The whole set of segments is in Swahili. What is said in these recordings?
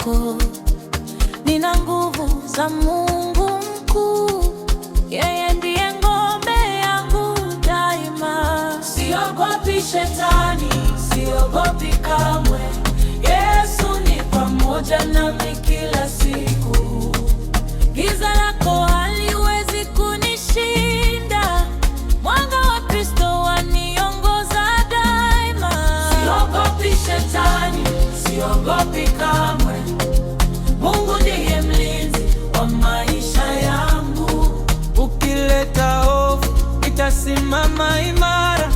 yako. Nina nguvu za Mungu mkuu, yeye ndiye ngome yangu daima. Siogopi shetani, siogopi kamwe. Yesu ni pamoja nami kila siku. Giza lako haliwezi kunishinda, mwanga wa Kristo waniongoza daima. Siogopi shetani, siogopi kamwe. Mungu ndiye mlinzi wa maisha yangu. Ukileta hofu nitasimama imara,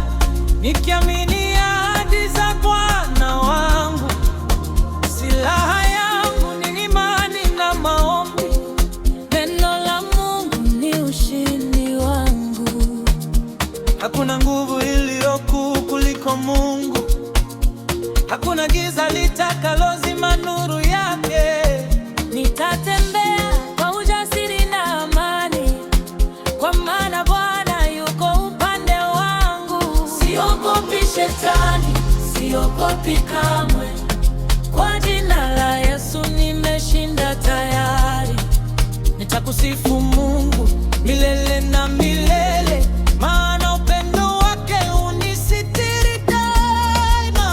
nikiamini ahadi za Bwana wangu. Silaha yangu ni imani na maombi. Neno la Mungu ni ushindi wangu. Hakuna nguvu iliyo kuu kuliko Mungu. Hakuna giza litakalozima nuru yake. Nitatembea kwa ujasiri na amani, kwa maana Bwana yuko upande wangu. Siogopi shetani, siogopi kamwe. Kwa jina la Yesu nimeshinda tayari. Nitakusifu Mungu milele na milele, maana upendo wake unisitiri daima.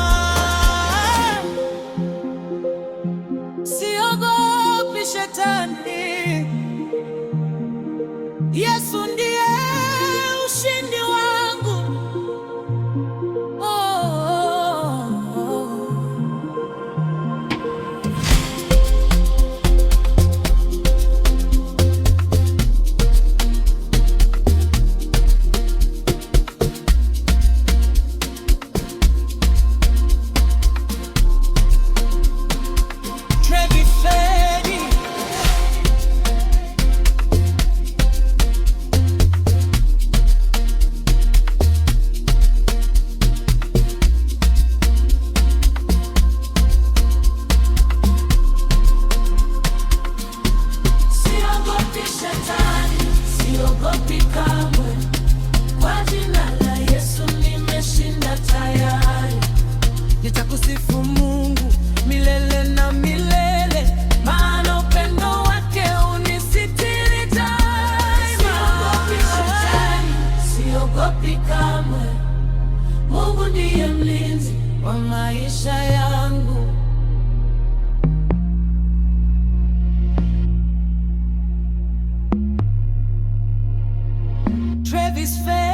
Siogopi shetani, Yesu ndiye ushindi wangu. Oh, oh, oh. Siogopi kamwe. Kwa jina la Yesu nimeshinda tayari. Nitakusifu Mungu milele na milele, Maana upendo wake unisitiri daima. Siogopi shetani, siogopi kamwe. Mungu ndiye mlinzi wa maisha yangu. Travis Faye.